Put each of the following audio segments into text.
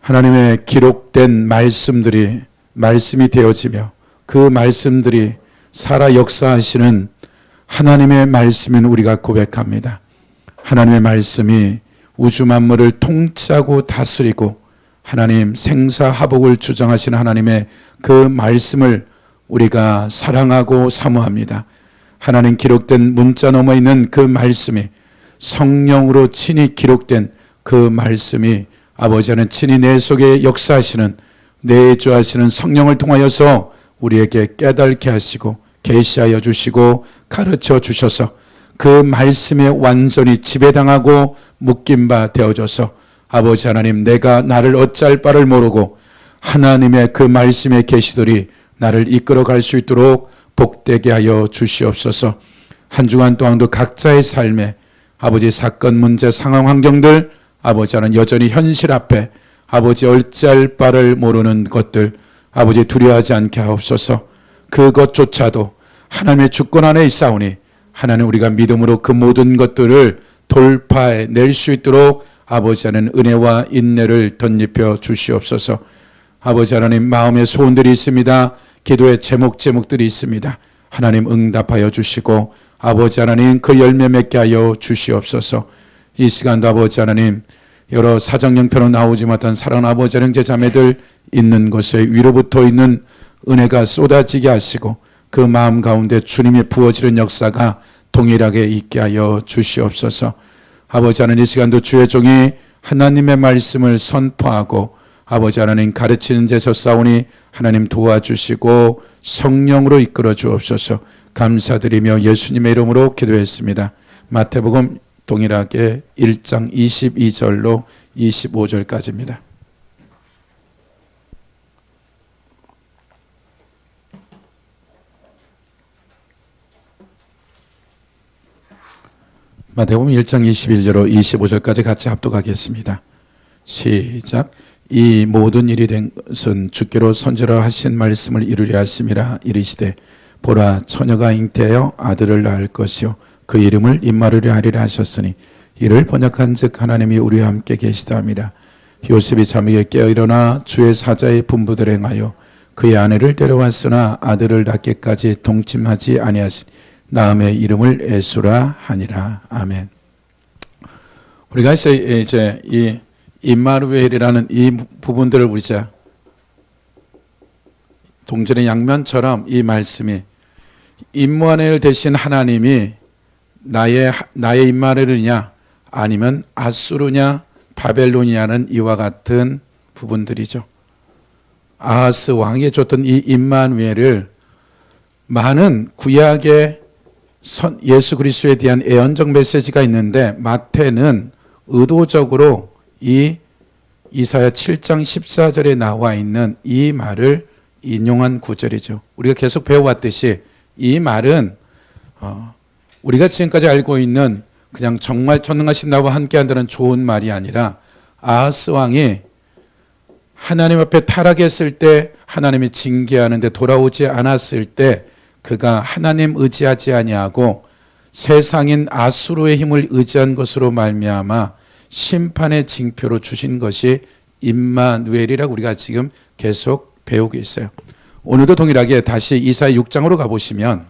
하나님의 기록된 말씀이 되어지며 그 말씀들이 살아 역사하시는 하나님의 말씀인 우리가 고백합니다. 하나님의 말씀이 우주 만물을 통치하고 다스리고 하나님 생사화복을 주장하시는 하나님의 그 말씀을 우리가 사랑하고 사모합니다. 하나님 기록된 문자 넘어 있는 그 말씀이 성령으로 친히 기록된 그 말씀이 아버지는 친히 내 속에 역사하시는 내주하시는 성령을 통하여서 우리에게 깨닫게 하시고 계시하여 주시고 가르쳐 주셔서 그 말씀에 완전히 지배당하고 묶인 바 되어져서 아버지 하나님 내가 나를 어찌할 바를 모르고 하나님의 그 말씀의 계시들이 나를 이끌어 갈 수 있도록 복되게 하여 주시옵소서. 한 주간 동안도 각자의 삶에 아버지 사건 문제 상황 환경들 아버지는 여전히 현실 앞에 아버지 어찌할 바를 모르는 것들 아버지 두려워하지 않게 하옵소서. 그것조차도 하나님의 주권 안에 있사오니 하나님 우리가 믿음으로 그 모든 것들을 돌파해 낼 수 있도록 아버지 하나님 은혜와 인내를 덧입혀 주시옵소서. 아버지 하나님 마음의 소원들이 있습니다. 기도의 제목들이 있습니다. 하나님 응답하여 주시고 아버지 하나님 그 열매 맺게 하여 주시옵소서. 이 시간도 아버지 하나님 여러 사정형편으로 나오지 못한 사랑하는 아버지 형제 자매들 있는 곳에 위로부터 있는 은혜가 쏟아지게 하시고 그 마음 가운데 주님이 부어지는 역사가 동일하게 있게 하여 주시옵소서. 아버지 하나님 이 시간도 주의 종이 하나님의 말씀을 선포하고 아버지 하나님 가르치는 데 서싸우니 하나님 도와주시고 성령으로 이끌어 주옵소서. 감사드리며 예수님의 이름으로 기도했습니다. 마태복음 동일하게 1장 22절로 25절까지입니다. 마태복음 1장 21절로 25절까지 같이 합독하겠습니다. 시작. 이 모든 일이 된 것은 주께로 선지로 하신 말씀을 이루려 하심이라. 이르시되 보라 처녀가 잉태하여 아들을 낳을 것이요 그 이름을 임마누엘 하리라 하셨으니 이를 번역한즉 하나님이 우리와 함께 계시다함이라. 요셉이 잠에게 깨어 일어나 주의 사자의 분부대로 행하여 그의 아내를 데려왔으나 아들을 낳기까지 동침하지 아니하시니 낳음의 이름을 예수라 하니라. 아멘. 우리가 이제 이 임마누엘이라는 이 부분들을 우리가 동전의 양면처럼 이 말씀이 임마누엘 대신 하나님이 나의 임마누엘이냐 아니면 아수르냐 바벨론이냐는 이와 같은 부분들이죠. 아하스 왕이 줬던 이 임마누엘을 많은 구약의 예수 그리스도에 대한 예언적 메시지가 있는데 마태는 의도적으로 이 이사야 7장 14절에 나와 있는 이 말을 인용한 구절이죠. 우리가 계속 배워왔듯이 이 말은 우리가 지금까지 알고 있는 그냥 정말 전능하신 나와 함께한다는 좋은 말이 아니라 아하스 왕이 하나님 앞에 타락했을 때 하나님이 징계하는데 돌아오지 않았을 때 그가 하나님 의지하지 아니하고 세상인 아수르의 힘을 의지한 것으로 말미암아 심판의 징표로 주신 것이 임마누엘이라고 우리가 지금 계속 배우고 있어요. 오늘도 동일하게 다시 이사야 6장으로 가보시면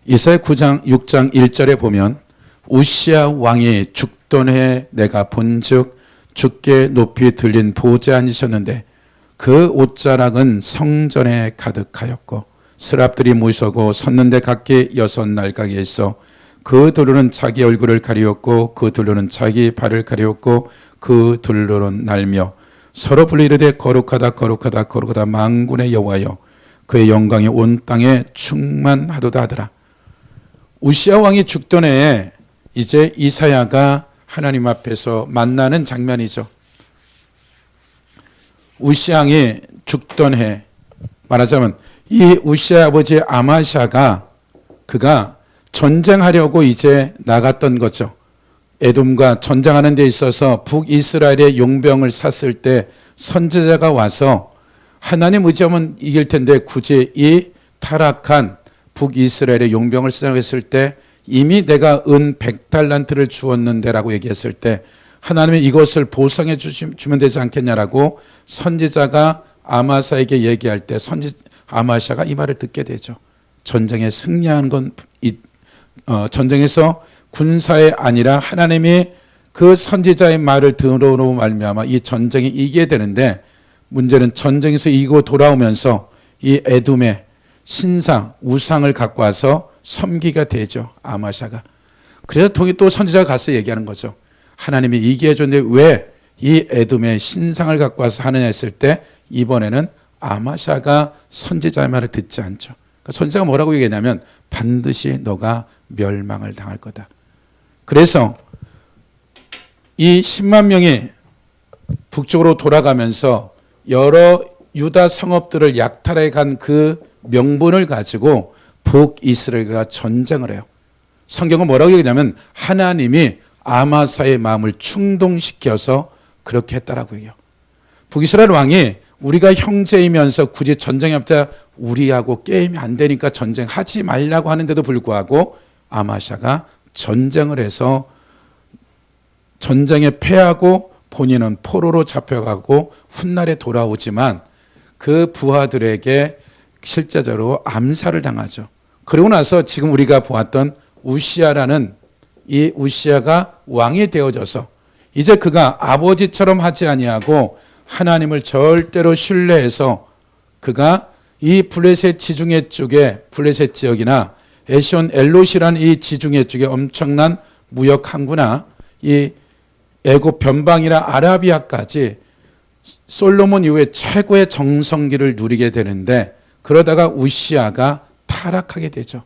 이사야 6장 1절에 보면 우시야 왕이 죽던 해에 내가 본즉 주께 높이 들린 보좌에 앉으셨는데 그 옷자락은 성전에 가득하였고 스랍들이 모이고 섰는데 각기 6날각에 있어 그 둘로는 자기 얼굴을 가리웠고 그 둘로는 자기 발을 가리웠고 그 둘로는 날며 서로 불리르되 거룩하다 거룩하다 거룩하다 만군의 여호와여 그의 영광이 온 땅에 충만하도다 하더라. 우시야 왕이 죽던 해에 이제 이사야가 하나님 앞에서 만나는 장면이죠. 우시야 왕이 죽던 해 말하자면 이 우시야 아버지 아마샤가 그가 전쟁하려고 이제 나갔던 거죠. 에돔과 전쟁하는 데 있어서 북이스라엘의 용병을 샀을 때 선지자가 와서 하나님 의지하면 이길 텐데 굳이 이 타락한 북이스라엘의 용병을 생각했을 때 이미 내가 은 100달란트를 주었는데라고 얘기했을 때 하나님이 이것을 보상해 주면 되지 않겠냐라고 선지자가 아마샤에게 얘기할 때 아마샤가 이 말을 듣게 되죠. 전쟁에 승리하는 건 전쟁에서 군사에 아니라 하나님이 그 선지자의 말을 들으로 말미암아 이 전쟁이 이기게 되는데, 문제는 전쟁에서 이기고 돌아오면서 이 에돔의 신상 우상을 갖고 와서 섬기게 되죠, 아마샤가. 그래서 또 선지자가 가서 얘기하는 거죠. 하나님이 이기게 해줬는데 왜 이 에돔의 신상을 갖고 와서 하느냐 했을 때 이번에는 아마샤가 선지자의 말을 듣지 않죠. 그러니까 선지자가 뭐라고 얘기했냐면 반드시 너가 멸망을 당할 거다. 그래서 이 10만 명이 북쪽으로 돌아가면서 여러 유다 성읍들을 약탈해 간 그 명분을 가지고 북이스라엘과 전쟁을 해요. 성경은 뭐라고 얘기하냐면 하나님이 아마사의 마음을 충동시켜서 그렇게 했다라고 해요. 북이스라엘 왕이 우리가 형제이면서 굳이 전쟁해봤자 우리하고 게임이 안 되니까 전쟁하지 말라고 하는데도 불구하고 아마샤가 전쟁을 해서 전쟁에 패하고 본인은 포로로 잡혀가고 훗날에 돌아오지만 그 부하들에게 실제적으로 암살을 당하죠. 그러고 나서 지금 우리가 보았던 우시아라는 이 우시아가 왕이 되어져서 이제 그가 아버지처럼 하지 아니하고 하나님을 절대로 신뢰해서 그가 이 블레셋 지중해 쪽에 블레셋 지역이나 에시온 엘롯이라는 이 지중해 쪽에 엄청난 무역 항구나 이 애굽 변방이나 아라비아까지 솔로몬 이후에 최고의 정성기를 누리게 되는데, 그러다가 우시아가 타락하게 되죠.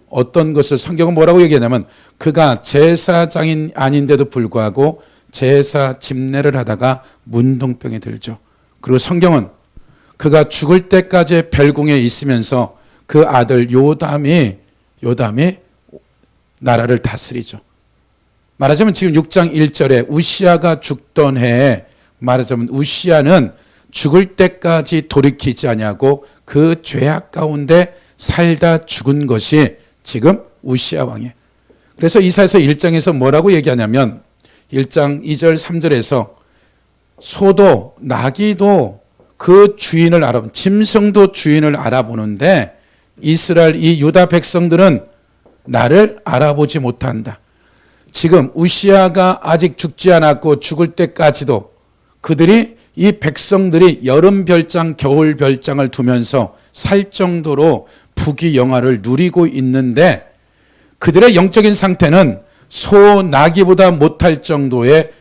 어떤 것을 성경은 뭐라고 얘기하냐면 그가 제사장인 아닌데도 불구하고 제사 집례를 하다가 문둥병에 들죠. 그리고 성경은 그가 죽을 때까지 별궁에 있으면서 그 아들 요담이 나라를 다스리죠. 말하자면 지금 6장 1절에 우시아가 죽던 해에 말하자면 우시아는 죽을 때까지 돌이키지 아니하고 그 죄악 가운데 살다 죽은 것이 지금 우시아 왕이에요. 그래서 이사야서 1장에서 뭐라고 얘기하냐면 1장 2절 3절에서 소도 나귀도 그 주인을 알아보는, 짐승도 주인을 알아보는데 이스라엘 이 유다 백성들은 나를 알아보지 못한다. 지금 우시아가 아직 죽지 않았고 죽을 때까지도 그들이 이 백성들이 여름 별장 겨울 별장을 두면서 살 정도로 부귀 영화를 누리고 있는데 그들의 영적인 상태는 소 나귀보다 못할 정도의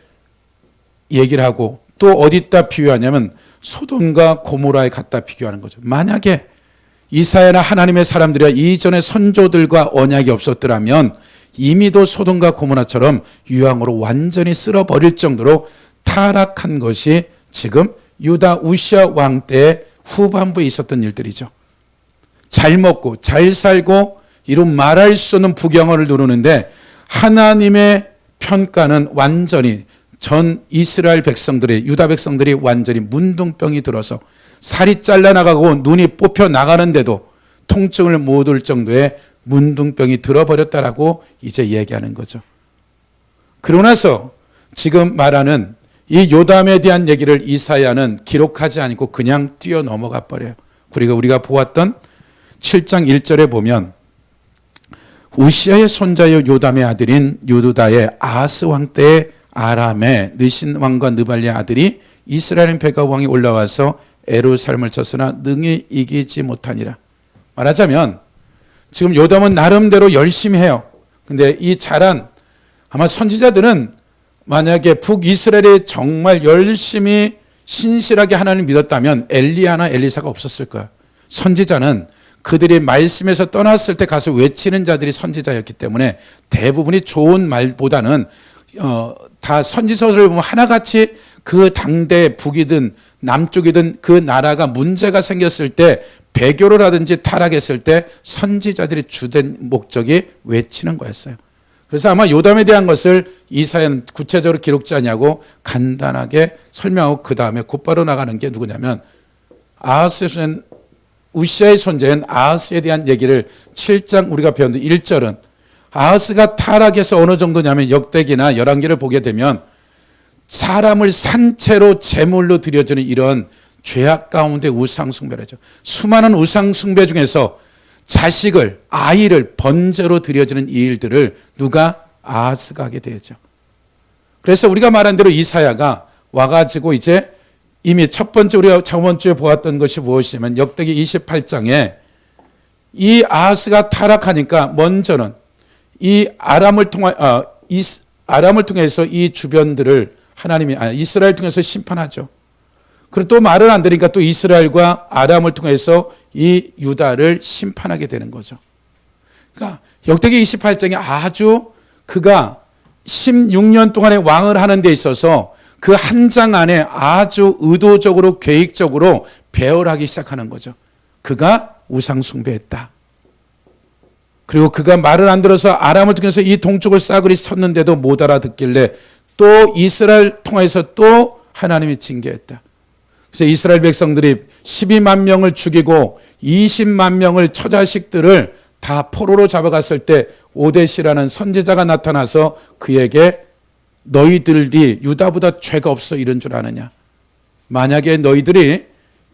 얘기를 하고, 또 어디다 비유하냐면 소돔과 고모라에 갖다 비교하는 거죠. 만약에 이사야나 하나님의 사람들이 이전의 선조들과 언약이 없었더라면 이미도 소돔과 고모라처럼 유황으로 완전히 쓸어버릴 정도로 타락한 것이 지금 유다 우시아 왕 때의 후반부에 있었던 일들이죠. 잘 먹고 잘 살고 이런 말할 수 없는 부경어를 누르는데 하나님의 평가는 완전히 전 이스라엘 백성들이, 유다 백성들이 완전히 문둥병이 들어서 살이 잘라나가고 눈이 뽑혀 나가는데도 통증을 못 올 정도의 문둥병이 들어버렸다라고 이제 얘기하는 거죠. 그러고 나서 지금 말하는 이 요담에 대한 얘기를 이사야는 기록하지 않고 그냥 뛰어넘어가 버려요. 그리고 우리가 보았던 7장 1절에 보면 우시아의 손자여 요담의 아들인 유다의 아하스 왕 때의 아람의 느신 왕과 느발리의 아들이 이스라엘 베가 왕이 올라와서 에루살렘을 쳤으나 능히 이기지 못하니라. 말하자면 지금 요담은 나름대로 열심히 해요. 근데 이 잘한, 아마 선지자들은 만약에 북이스라엘이 정말 열심히 신실하게 하나님을 믿었다면 엘리야나 엘리사가 없었을 거야. 선지자는 그들이 말씀에서 떠났을 때 가서 외치는 자들이 선지자였기 때문에 대부분이 좋은 말보다는 다 선지서를 보면 하나같이 그 당대 북이든 남쪽이든 그 나라가 문제가 생겼을 때, 배교를 하든지 타락했을 때 선지자들이 주된 목적이 외치는 거였어요. 그래서 아마 요담에 대한 것을 이사야는 구체적으로 기록지 않냐고 간단하게 설명하고 그 다음에 곧바로 나가는 게 누구냐면 우시아의 손자인 아하스에 대한 얘기를 7장 우리가 배웠는데 1절은 아하스가 타락해서 어느 정도냐면 역대기나 열왕기를 보게 되면 사람을 산채로 제물로 드려주는 이런 죄악 가운데 우상 숭배를 하죠. 수많은 우상 숭배 중에서 자식을, 아이를 번제로 드려주는 이 일들을 누가? 아하스가 하게 되죠. 그래서 우리가 말한 대로 이사야가 와가지고 이제 이미 첫 번째 우리가 저번 주에 보았던 것이 무엇이냐면 역대기 28장에 이 아하스가 타락하니까 먼저는 이 아람을 통해서 이 주변들을 하나님이 이스라엘 통해서 심판하죠. 그리고 또 말을 안 들으니까 또 이스라엘과 아람을 통해서 이 유다를 심판하게 되는 거죠. 그러니까 역대기 28장에 아주 그가 16년 동안의 왕을 하는 데 있어서 그 한 장 안에 아주 의도적으로 계획적으로 배열하기 시작하는 거죠. 그가 우상 숭배했다. 그리고 그가 말을 안 들어서 아람을 통해서 이 동쪽을 싸그리 쳤는데도 못 알아듣길래 또 이스라엘 통해서 또 하나님이 징계했다. 그래서 이스라엘 백성들이 12만 명을 죽이고 20만 명을 처자식들을 다 포로로 잡아갔을 때 오데시라는 선지자가 나타나서 그에게 너희들이 유다보다 죄가 없어 이런 줄 아느냐. 만약에 너희들이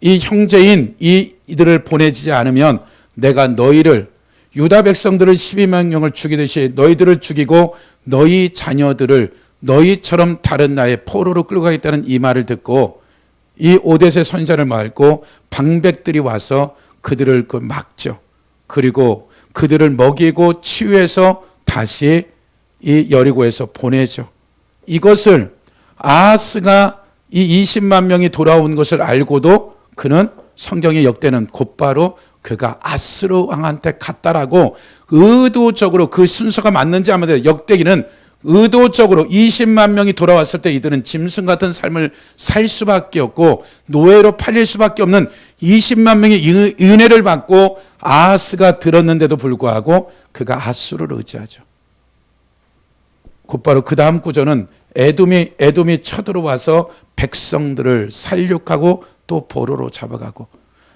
이 형제인 이들을 보내지 않으면 내가 너희를 유다 백성들을 12만 명을 죽이듯이 너희들을 죽이고 너희 자녀들을 너희처럼 다른 나라의 포로로 끌고 가겠다는 이 말을 듣고 이 오데세 선지자를 말고 방백들이 와서 그들을 막죠. 그리고 그들을 먹이고 치유해서 다시 이 여리고에서 보내죠. 이것을 아하스가 이 20만 명이 돌아온 것을 알고도 그는 성경의 역대는 곧바로 그가 아스루 왕한테 갔다라고 의도적으로 그 순서가 맞는지 안 맞는지 역대기는 의도적으로 20만 명이 돌아왔을 때 이들은 짐승 같은 삶을 살 수밖에 없고 노예로 팔릴 수밖에 없는 20만 명의 은혜를 받고 아하스가 들었는데도 불구하고 그가 아수르를 의지하죠. 곧바로 그 다음 구절은 에돔이 쳐들어와서 백성들을 살육하고 또 포로로 잡아가고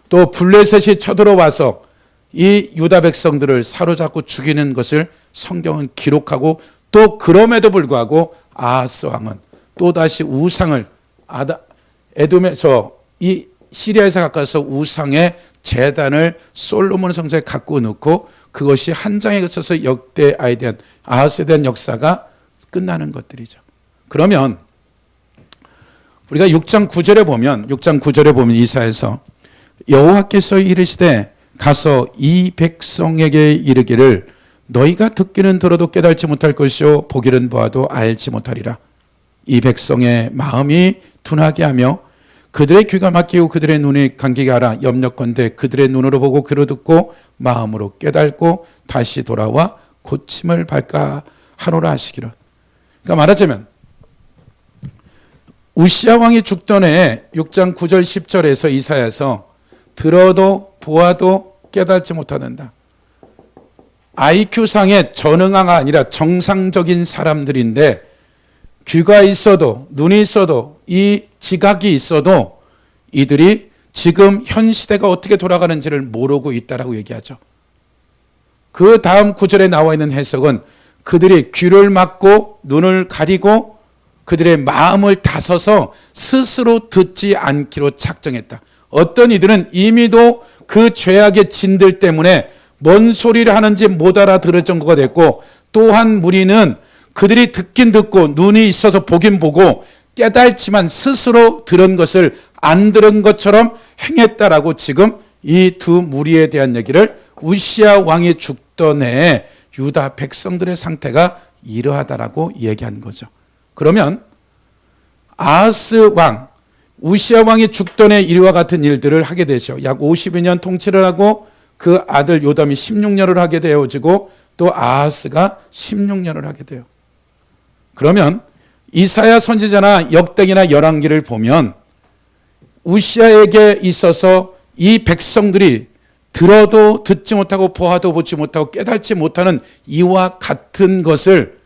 또 블레셋이 쳐들어와서 이 유다 백성들을 사로잡고 죽이는 것을 성경은 기록하고 또 그럼에도 불구하고 아하스 왕은 또다시 우상을 에돔에서 이 시리아에서 가까워서 우상의 제단을 솔로몬 성전에 갖고 놓고 그것이 한 장에 거쳐서 역대 아하스에 대한 역사가 끝나는 것들이죠. 그러면 우리가 6장 9절에 보면 이사야에서 여호와께서 이르시되 가서 이 백성에게 이르기를 너희가 듣기는 들어도 깨달지 못할 것이요 보기는 보아도 알지 못하리라. 이 백성의 마음이 둔하게 하며 그들의 귀가 막히고 그들의 눈이 감기게 하라. 염려컨대 그들의 눈으로 보고 귀로 듣고 마음으로 깨닫고 다시 돌아와 고침을 받까 하노라 하시기를. 그러니까 말하자면 우시야 왕이 죽던 해에 6장 9절 10절에서 이사야에서 들어도 보아도 깨닫지 못하는다. IQ상의 전응아가 아니라 정상적인 사람들인데 귀가 있어도 눈이 있어도 이 지각이 있어도 이들이 지금 현 시대가 어떻게 돌아가는지를 모르고 있다라고 얘기하죠. 그 다음 구절에 나와 있는 해석은 그들이 귀를 막고 눈을 가리고 그들의 마음을 다서서 스스로 듣지 않기로 작정했다. 어떤 이들은 이미도 그 죄악의 진들 때문에 뭔 소리를 하는지 못 알아들을 정도가 됐고 또한 무리는 그들이 듣긴 듣고 눈이 있어서 보긴 보고 깨달지만 스스로 들은 것을 안 들은 것처럼 행했다라고 지금 이 두 무리에 대한 얘기를 우시야 왕이 죽던 해에 유다 백성들의 상태가 이러하다라고 얘기한 거죠. 그러면 아하스 왕, 우시야 왕이 죽던 해 이와 같은 일들을 하게 되죠. 약 52년 통치를 하고 그 아들 요담이 16년을 하게 되어지고 또 아하스가 16년을 하게 돼요. 그러면 이사야 선지자나 역대기나 열왕기를 보면 우시야에게 있어서 이 백성들이 들어도 듣지 못하고 보아도 보지 못하고 깨닫지 못하는 이와 같은 것을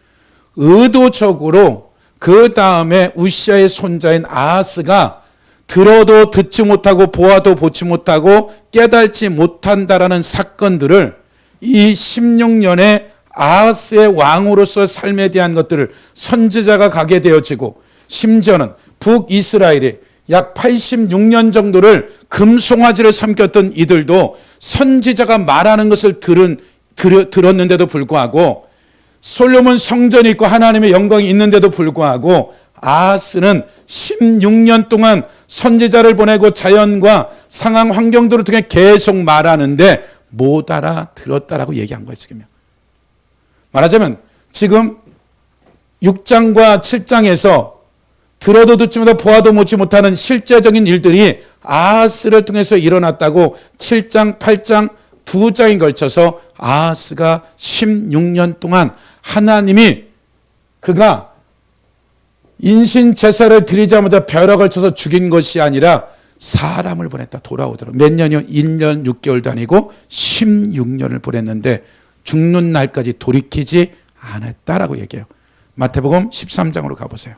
의도적으로 그 다음에 우시야의 손자인 아하스가 들어도 듣지 못하고 보아도 보지 못하고 깨닫지 못한다라는 사건들을 이 16년의 아하스의 왕으로서 삶에 대한 것들을 선지자가 가게 되어지고, 심지어는 북이스라엘이 약 86년 정도를 금송아지를 삼켰던 이들도 선지자가 말하는 것을 들었는데도 불구하고, 솔로몬 성전이 있고 하나님의 영광이 있는데도 불구하고 아하스는 16년 동안 선지자를 보내고 자연과 상황 환경들을 통해 계속 말하는데 못 알아들었다라고 얘기한 거예요. 지금요. 말하자면 지금 6장과 7장에서 들어도 듣지 못하고 보아도 보지 못하는 실제적인 일들이 아하스를 통해서 일어났다고 7장, 8장, 2장에 걸쳐서 아하스가 16년 동안 하나님이 그가 인신 제사를 드리자마자 벼락을 쳐서 죽인 것이 아니라 사람을 보냈다. 돌아오도록. 몇 년이요? 1년 6개월도 아니고 16년을 보냈는데 죽는 날까지 돌이키지 않았다라고 얘기해요. 마태복음 13장으로 가보세요.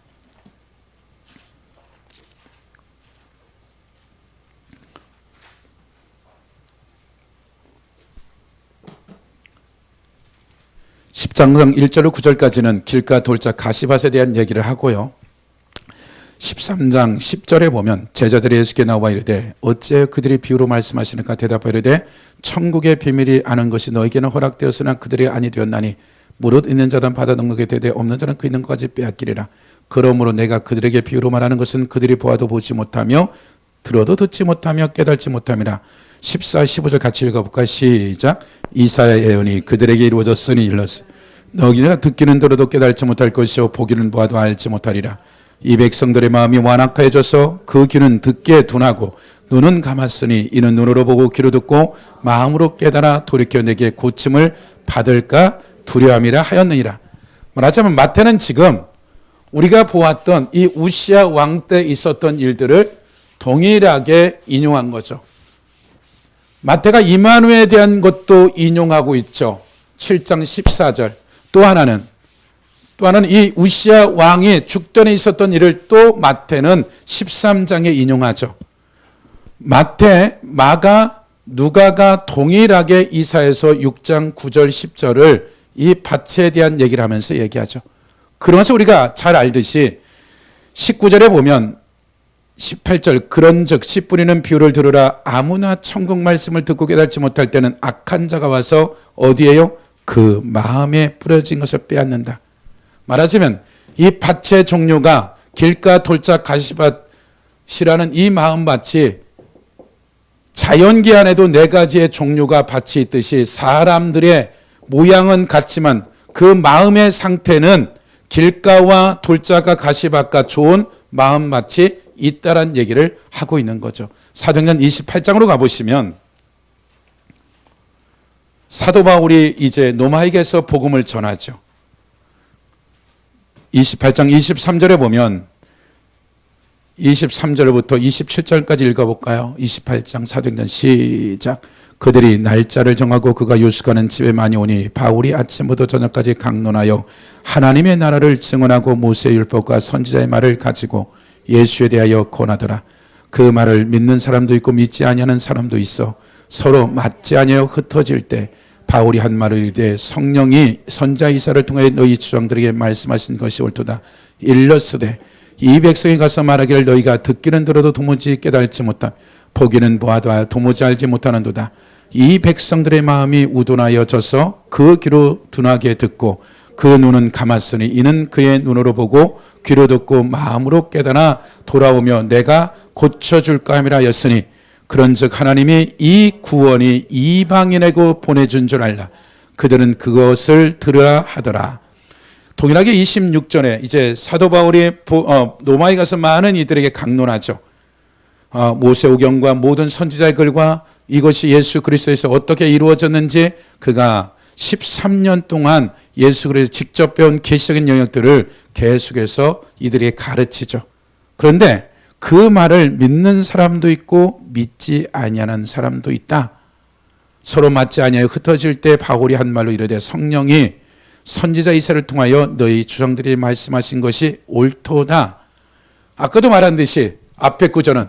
십장 1절로 9절까지는 길가 돌자 가시밭에 대한 얘기를 하고요. 13장 10절에 보면 제자들이 예수께 나와 이르되 어째 그들이 비유로 말씀하시는가 대답하여 이르되 천국의 비밀이 아는 것이 너에게는 허락되었으나 그들이 아니 되었나니 무릇 있는 자는 받아 능력에 되되 없는 자는 그 있는 것까지 빼앗기리라. 그러므로 내가 그들에게 비유로 말하는 것은 그들이 보아도 보지 못하며 들어도 듣지 못하며 깨달지 못함이라. 14, 15절 같이 읽어볼까요? 시작. 이사야의 예언이 그들에게 이루어졌으니 일렀으니 너희가 듣기는 들어도 깨달지 못할 것이요 보기는 보아도 알지 못하리라. 이 백성들의 마음이 완악하여져서 그 귀는 듣기에 둔하고 눈은 감았으니 이는 눈으로 보고 귀로 듣고 마음으로 깨달아 돌이켜 내게 고침을 받을까 두려움이라 하였느니라. 말하자면 마태는 지금 우리가 보았던 이 우시야 왕 때 있었던 일들을 동일하게 인용한 거죠. 마태가 이만후에 대한 것도 인용하고 있죠. 7장 14절. 또 하나는 이 우시야 왕이 죽전에 있었던 일을 또 마태는 13장에 인용하죠. 마태, 마가, 누가가 동일하게 이사야서 6장 9절 10절을 이 밭에 대한 얘기를 하면서 얘기하죠. 그러면서 우리가 잘 알듯이 19절에 보면 18절 그런즉 씨 뿌리는 비유를 들으라. 아무나 천국 말씀을 듣고 깨닫지 못할 때는 악한 자가 와서 어디에요? 그 마음에 뿌려진 것을 빼앗는다. 말하자면 이 밭의 종류가 길가 돌자 가시밭이라는 이 마음밭이 자연계 안에도 네 가지의 종류가 밭이 있듯이 사람들의 모양은 같지만 그 마음의 상태는 길가와 돌자가 가시밭과 좋은 마음밭이 있다란 얘기를 하고 있는 거죠. 사도행전 28장으로 가보시면 사도 바울이 이제 로마에게서 복음을 전하죠. 28장 23절에 보면 23절부터 27절까지 읽어볼까요? 28장 사도행전 시작. 그들이 날짜를 정하고 그가 요식하는 집에 많이 오니 바울이 아침부터 저녁까지 강론하여 하나님의 나라를 증언하고 모세의 율법과 선지자의 말을 가지고 예수에 대하여 권하더라. 그 말을 믿는 사람도 있고 믿지 아니하는 사람도 있어 서로 맞지 아니하여 흩어질 때 바울이 한 말을 이르되 성령이 선지자 이사를 통해 너희 주장들에게 말씀하신 것이 옳도다. 일렀으되 이 백성이 가서 말하기를 너희가 듣기는 들어도 도무지 깨달지 못하 보기는 보아도 도무지 알지 못하는도다. 이 백성들의 마음이 우둔하여져서 그 귀로 둔하게 듣고 그 눈은 감았으니 이는 그의 눈으로 보고 귀로 듣고 마음으로 깨달아 돌아오며 내가 고쳐줄까 함이라 하였으니 그런즉 하나님이 이 구원이 이방인에게 보내준 줄 알라. 그들은 그것을 들으라 하더라. 동일하게 26절에 이제 사도 바울이 로마에 가서 많은 이들에게 강론하죠. 모세오경과 모든 선지자의 글과 이것이 예수 그리스도에서 어떻게 이루어졌는지 그가 13년 동안 예수 그리스도 직접 배운 계시적인 영역들을 계속해서 이들에게 가르치죠. 그런데 그 말을 믿는 사람도 있고 믿지 아니하는 사람도 있다. 서로 맞지 아니하여 흩어질 때 바울이 한 말로 이르되 성령이 선지자 이사를 통하여 너희 주장들이 말씀하신 것이 옳도다. 아까도 말한 듯이 앞에 구절은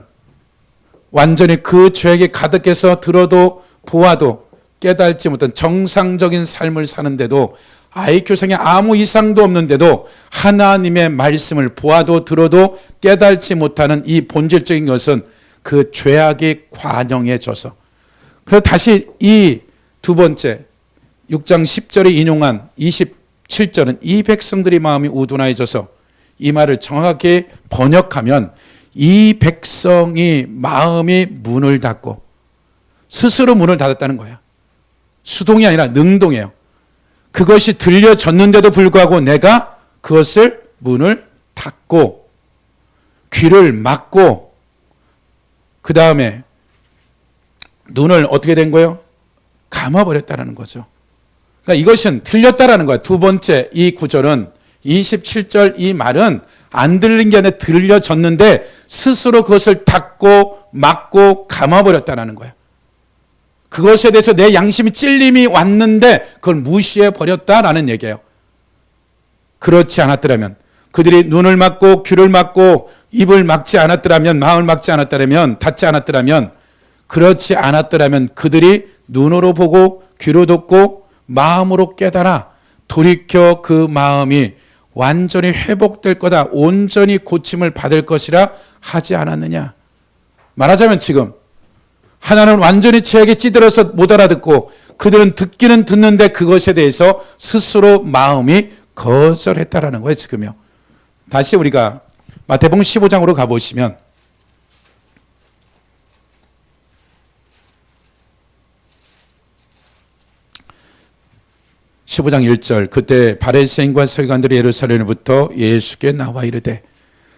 완전히 그 죄악이 가득해서 들어도 보아도 깨달지 못한 정상적인 삶을 사는데도 IQ상에 아무 이상도 없는데도 하나님의 말씀을 보아도 들어도 깨달지 못하는 이 본질적인 것은 그 죄악이 관영해져서, 그래서 다시 이 두 번째 6장 10절에 인용한 27절은 이 백성들의 마음이 우둔하여져서, 이 말을 정확하게 번역하면 이 백성이 마음이 문을 닫고 스스로 문을 닫았다는 거야. 수동이 아니라 능동이에요. 그것이 들려졌는데도 불구하고 내가 그것을 문을 닫고 귀를 막고 그 다음에 눈을 어떻게 된 거예요? 감아버렸다는 거죠. 그러니까 이것은 들렸다라는 거야. 두 번째 이 구절은 27절 이 말은 안 들린 게 아니라 들려졌는데 스스로 그것을 닫고 막고 감아버렸다는 거야. 그것에 대해서 내 양심이 찔림이 왔는데 그걸 무시해 버렸다라는 얘기예요. 그렇지 않았더라면, 그들이 눈을 막고 귀를 막고 입을 막지 않았더라면, 마음을 막지 않았더라면, 닫지 않았더라면, 그렇지 않았더라면 그들이 눈으로 보고 귀로 듣고 마음으로 깨달아 돌이켜 그 마음이 완전히 회복될 거다, 온전히 고침을 받을 것이라 하지 않았느냐. 말하자면 지금 하나는 완전히 죄악에 찌들어서 못 알아듣고 그들은 듣기는 듣는데 그것에 대해서 스스로 마음이 거절했다라는 거예요, 지금요. 다시 우리가 마태복음 15장으로 가보시면 15장 1절, 그때 바리새인과 서기관들이 예루살렘으로부터 예수께 나와 이르되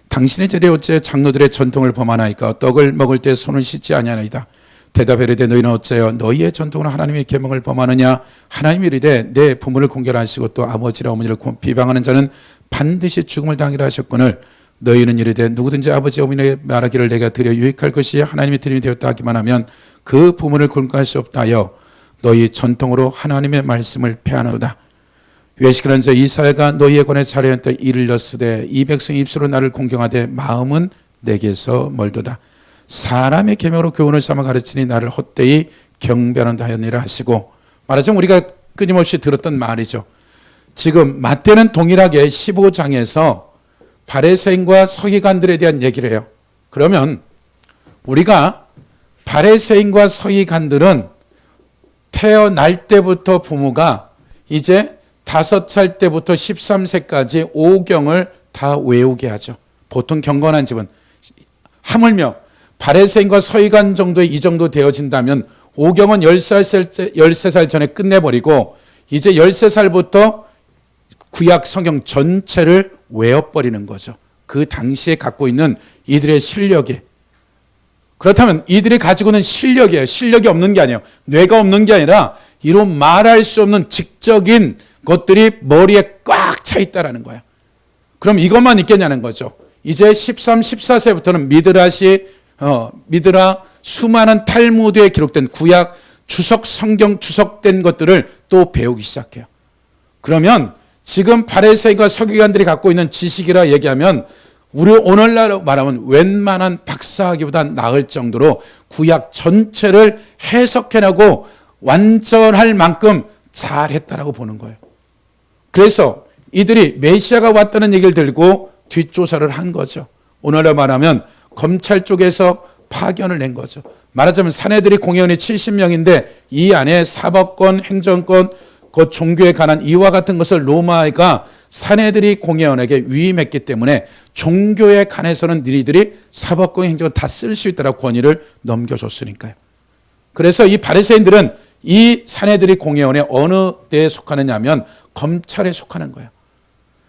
당신의 제대 어째 장로들의 전통을 범하나이까? 떡을 먹을 때 손을 씻지 아니하나이다. 대답하되 이르되 너희는 어째요 너희의 전통으로 하나님의 계명을 범하느냐? 하나님이 이르되 내 부모를 공경하시고 또 아버지라 어머니를 비방하는 자는 반드시 죽음을 당하리라 하셨거늘 너희는 이르되 누구든지 아버지 어머니에게 말하기를 내가 드려 유익할 것이 하나님의 드림이 되었다 하기만 하면 그 부모를 공경할 수 없다 하여 너희 전통으로 하나님의 말씀을 폐하노다. 외식하는 자 이사야가 너희에 관해 자료했다 이르렀으되 이 백성이 입술로 나를 공경하되 마음은 내게서 멀도다. 사람의 계명으로 교훈을 삼아 가르치니 나를 헛되이 경배한다 하였느니라 하시고, 말하자면 우리가 끊임없이 들었던 말이죠. 지금 마태는 동일하게 15장에서 바리새인과 서기관들에 대한 얘기를 해요. 그러면 우리가 바리새인과 서기관들은 태어날 때부터 부모가 이제 5살 때부터 13세까지 오경을 다 외우게 하죠. 보통 경건한 집은. 하물며 바리새인과 서기관 정도의 이 정도 되어진다면 오경은 13살 전에 끝내버리고 이제 13살부터 구약 성경 전체를 외워버리는 거죠. 그 당시에 갖고 있는 이들의 실력이. 그렇다면 이들이 가지고 있는 실력이에요. 실력이 없는 게 아니에요. 뇌가 없는 게 아니라 이로 말할 수 없는 직적인 것들이 머리에 꽉 차 있다라는 거예요. 그럼 이것만 있겠냐는 거죠. 이제 13, 14세부터는 미드라 수많은 탈무드에 기록된 구약 주석 성경 주석된 것들을 또 배우기 시작해요. 그러면 지금 바리새인과 서기관들이 갖고 있는 지식이라 얘기하면 우리 오늘날 말하면 웬만한 박사학위보다 나을 정도로 구약 전체를 해석해내고 완전할 만큼 잘했다라고 보는 거예요. 그래서 이들이 메시아가 왔다는 얘기를 들고 뒷조사를 한 거죠. 오늘날 말하면 검찰 쪽에서 파견을 낸 거죠. 말하자면 사내들이 공회원이 70명인데 이 안에 사법권, 행정권, 그 종교에 관한 이와 같은 것을 로마가 사내들이 공회원에게 위임했기 때문에 종교에 관해서는 너희들이 사법권, 행정권 다 쓸 수 있다라고 권위를 넘겨줬으니까요. 그래서 이 바리새인들은 이 사내들이 공회원에 어느 때에 속하느냐 하면 검찰에 속하는 거예요.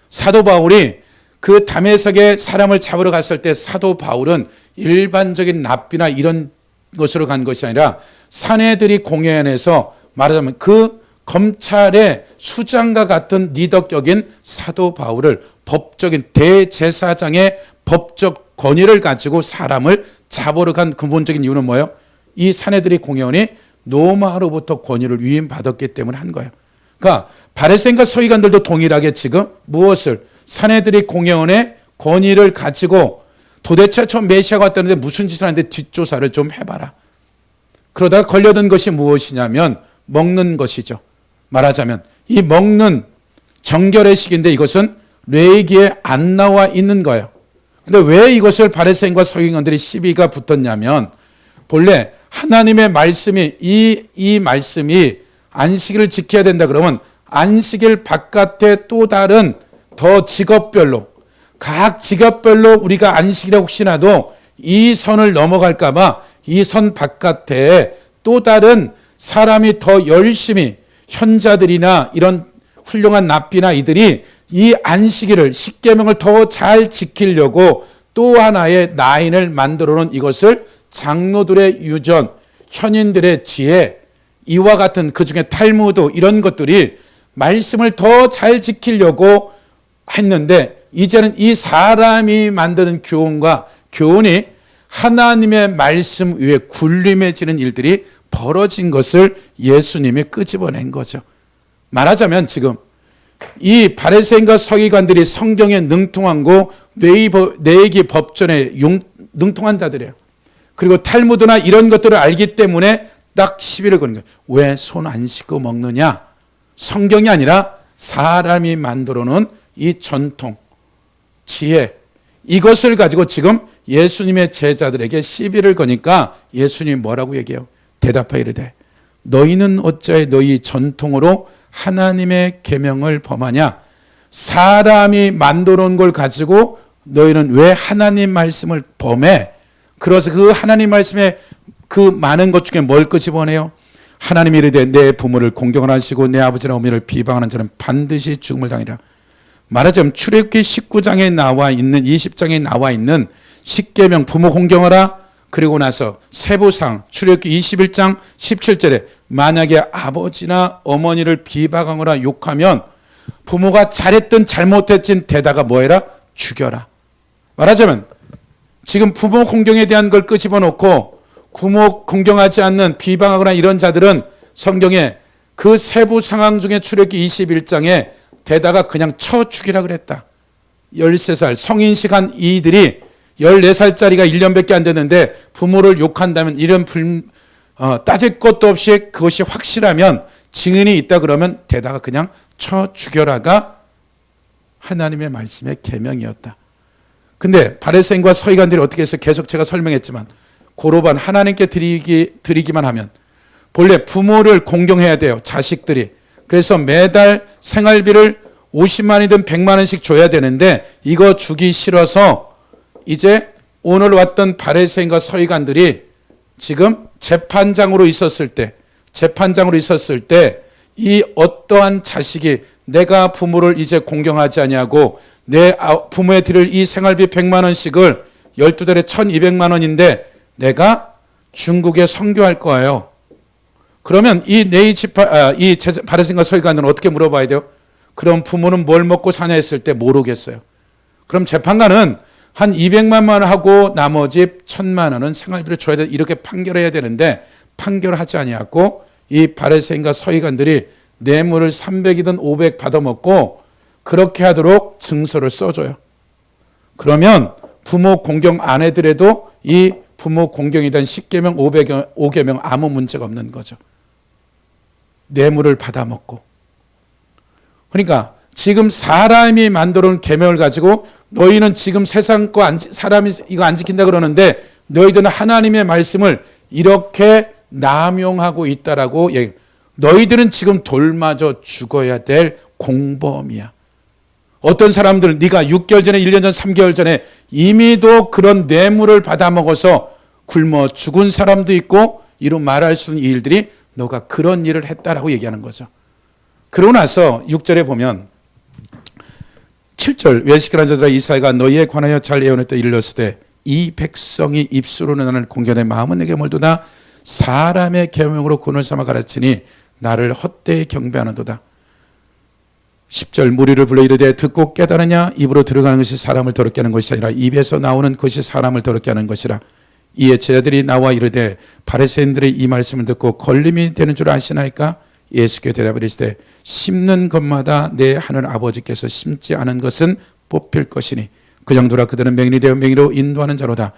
사도 바울이 그 다메섹에 사람을 잡으러 갔을 때 사도 바울은 일반적인 납비나 이런 것으로 간 것이 아니라 사내들이 공회원에서 말하자면 그 검찰의 수장과 같은 리더격인 사도 바울을 법적인 대제사장의 법적 권위를 가지고 사람을 잡으러 간 근본적인 이유는 뭐예요? 이 사내들이 공회원이 로마로부터 권위를 위임받았기 때문에 한 거예요. 그러니까 바리새인과 서기관들도 동일하게 지금 무엇을 사내들이 공회원의 권위를 가지고 도대체 처음 메시아가 왔다는데 무슨 짓을 하는데 뒷조사를 좀 해봐라. 그러다가 걸려든 것이 무엇이냐면 먹는 것이죠. 말하자면 이 먹는 정결의 식인데 이것은 레위기에 안 나와 있는 거예요. 근데 왜 이것을 바리새인과 서기관들이 시비가 붙었냐면 본래 하나님의 말씀이 이 말씀이 안식일을 지켜야 된다 그러면 안식일 바깥에 또 다른 더 직업별로 각 직업별로 우리가 안식일에 혹시라도 이 선을 넘어갈까 봐 이 선 바깥에 또 다른 사람이 더 열심히 현자들이나 이런 훌륭한 납비나 이들이 이 안식일을 십계명을 더 잘 지키려고 또 하나의 라인을 만들어 놓은 이것을 장로들의 유전, 현인들의 지혜, 이와 같은 그중에 탈무드 이런 것들이 말씀을 더 잘 지키려고 했는데 이제는 이 사람이 만드는 교훈과 교훈이 하나님의 말씀 위에 군림해지는 일들이 벌어진 것을 예수님이 끄집어낸 거죠. 말하자면 지금 이 바리새인과 서기관들이 성경에 능통하고 내기 법전에 능통한 자들이에요. 그리고 탈무드나 이런 것들을 알기 때문에 딱 시비를 거는 거예요. 왜 손 안 씻고 먹느냐? 성경이 아니라 사람이 만들어 놓은 이 전통, 지혜, 이것을 가지고 지금 예수님의 제자들에게 시비를 거니까 예수님이 뭐라고 얘기해요? 대답하여 이르되 너희는 어찌하여 너희 전통으로 하나님의 계명을 범하냐? 사람이 만들어 놓은 걸 가지고 너희는 왜 하나님 말씀을 범해? 그래서 그 하나님 말씀에 그 많은 것 중에 뭘 끄집어내요? 하나님이 이르되 내 부모를 공경하시고 내 아버지나 어머니를 비방하는 자는 반드시 죽음을 당하리라. 말하자면 출애굽기 19장에 나와 있는 20장에 나와 있는 십계명 부모 공경하라. 그리고 나서 세부상 출애굽기 21장 17절에 만약에 아버지나 어머니를 비방하거나 욕하면 부모가 잘했든 잘못했든 대다가 뭐해라? 죽여라. 말하자면 지금 부모 공경에 대한 걸 끄집어 놓고 부모 공경하지 않는 비방하거나 이런 자들은 성경에 그 세부 상황 중에 출애굽기 21장에 대다가 그냥 쳐 죽이라 그랬다. 13살 성인식한 이들이 14살짜리가 1년밖에 안 됐는데 부모를 욕한다면 이런 따질 것도 없이 그것이 확실하면 증인이 있다 그러면 대다가 그냥 쳐 죽여라가 하나님의 말씀의 계명이었다. 근데 바리새인과 서기관들이 어떻게 해서 계속 제가 설명했지만 고로반 하나님께 드리기만 하면 본래 부모를 공경해야 돼요. 자식들이. 그래서 매달 생활비를 50만이든 100만 원씩 줘야 되는데 이거 주기 싫어서 이제 오늘 왔던 바리새인과 서기관들이 지금 재판장으로 있었을 때 이 어떠한 자식이 내가 부모를 이제 공경하지 아니하고 내 부모에 드릴 이 생활비 100만 원씩을 12달에 1200만 원인데 내가 중국에 선교할 거예요. 그러면 이 바리새인과 서기관들은 어떻게 물어봐야 돼요? 그럼 부모는 뭘 먹고 사냐 했을 때 모르겠어요. 그럼 재판관은 한 200만 원 하고 나머지 1000만 원은 생활비로 줘야 돼. 이렇게 판결해야 되는데 판결하지 아니하고 이 바리새인과 서기관들이 뇌물을 300이든 500 받아먹고 그렇게 하도록 증서를 써줘요. 그러면 부모 공경 안 해더라도 이 부모 공경에 대한 10계명 5계명 아무 문제가 없는 거죠. 뇌물을 받아먹고. 그러니까 지금 사람이 만들어 놓은 계명을 가지고 너희는 지금 세상 거 사람이 이거 안 지킨다 그러는데 너희들은 하나님의 말씀을 이렇게 남용하고 있다라고 얘기. 너희들은 지금 돌 맞아 죽어야 될 공범이야. 어떤 사람들은 네가 6개월 전에 1년 전 3개월 전에 이미도 그런 뇌물을 받아먹어서 굶어 죽은 사람도 있고 이루 말할 수 있는 일들이 너가 그런 일을 했다라고 얘기하는 거죠. 그러고 나서 6절에 보면 7절 외식을 한 자들아 이사야가 너희에 관하여 잘 예언했다 일렀을 때 이 백성이 입술로는 나를 공경하되 마음은 내게 멀도다. 사람의 계명으로 군을 삼아 가르치니 나를 헛되이 경배하는도다. 10절 무리를 불러 이르되 듣고 깨달으냐? 입으로 들어가는 것이 사람을 더럽게 하는 것이 아니라 입에서 나오는 것이 사람을 더럽게 하는 것이라. 이에 제자들이 나와 이르되 바리새인들의 이 말씀을 듣고 걸림이 되는 줄 아시나이까? 예수께 대답을 이르시되 심는 것마다 내 하늘 아버지께서 심지 않은 것은 뽑힐 것이니 그 정도라 그들은 맹인이 되어 맹인으로 인도하는 자로다.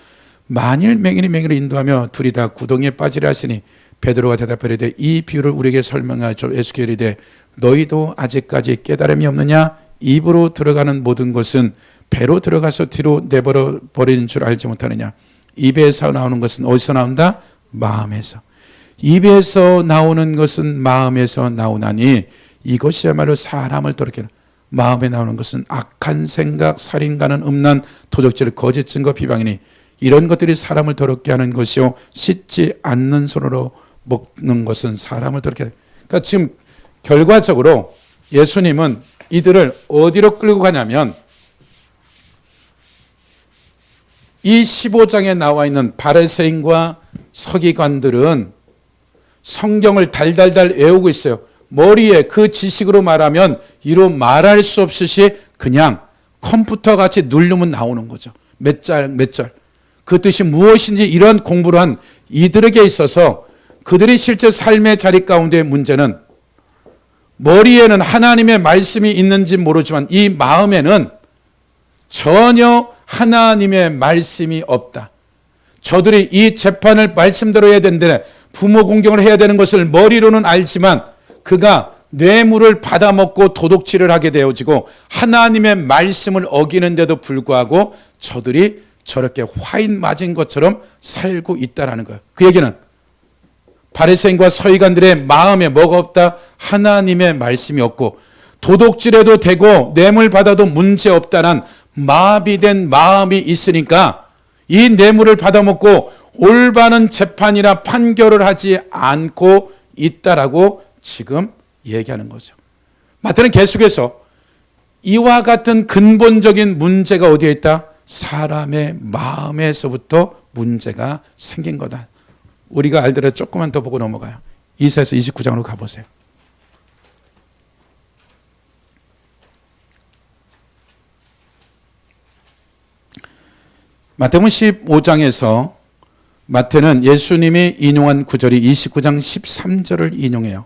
만일 맹인이 맹인으로 인도하며 둘이 다 구덩이에 빠지려 하시니 베드로가 대답하리되 이 비유를 우리에게 설명하여 줘. 예수께서 이르되 너희도 아직까지 깨달음이 없느냐? 입으로 들어가는 모든 것은 배로 들어가서 뒤로 내버려 버리는 줄 알지 못하느냐? 입에서 나오는 것은 어디서 나온다? 마음에서. 입에서 나오는 것은 마음에서 나오나니 이것이야말로 사람을 더럽게 하는. 마음에 나오는 것은 악한 생각, 살인가는 음란, 도적질, 거짓 증거, 비방이니 이런 것들이 사람을 더럽게 하는 것이요 씻지 않는 손으로 먹는 것은 사람을 더럽게 하는. 그러니까 지금 결과적으로 예수님은 이들을 어디로 끌고 가냐면 이 15장에 나와 있는 바리새인과 서기관들은 성경을 달달달 외우고 있어요. 머리에 그 지식으로 말하면 이로 말할 수 없이 그냥 컴퓨터 같이 누르면 나오는 거죠. 몇 절, 몇 절. 그 뜻이 무엇인지 이런 공부를 한 이들에게 있어서 그들이 실제 삶의 자리 가운데의 문제는 머리에는 하나님의 말씀이 있는지 모르지만 이 마음에는 전혀 하나님의 말씀이 없다. 저들이 이 재판을 말씀대로 해야 되는데 부모 공경을 해야 되는 것을 머리로는 알지만 그가 뇌물을 받아먹고 도둑질을 하게 되어지고 하나님의 말씀을 어기는데도 불구하고 저들이 저렇게 화인 맞은 것처럼 살고 있다라는 거예요. 그 얘기는 바리새인과 서기관들의 마음에 뭐가 없다? 하나님의 말씀이 없고 도둑질해도 되고 뇌물 받아도 문제 없다는 마비된 마음이 있으니까 이 뇌물을 받아먹고 올바른 재판이나 판결을 하지 않고 있다라고 지금 얘기하는 거죠. 마태는 계속해서 이와 같은 근본적인 문제가 어디에 있다? 사람의 마음에서부터 문제가 생긴 거다. 우리가 알더라도 조금만 더 보고 넘어가요. 이사야서 29장으로 가보세요. 마태복음 15장에서 마태는 예수님이 인용한 구절이 29장 13절을 인용해요.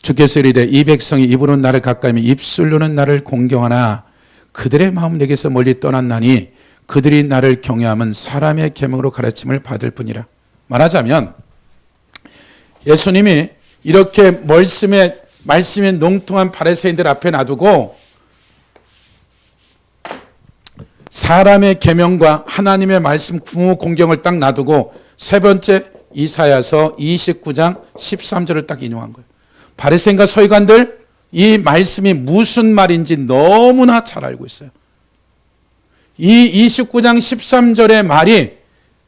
주께서 이르되 이 백성이 입으로는 나를 가까이며 입술로는 나를 공경하나 그들의 마음 내게서 멀리 떠났나니 그들이 나를 경외함은 사람의 계명으로 가르침을 받을 뿐이라. 말하자면 예수님이 이렇게 말씀에 농통한 바리새인들 앞에 놔두고 사람의 계명과 하나님의 말씀 부모 공경을 딱 놔두고 세 번째 이사야서 29장 13절을 딱 인용한 거예요. 바리새인과 서기관들 이 말씀이 무슨 말인지 너무나 잘 알고 있어요. 이 29장 13절의 말이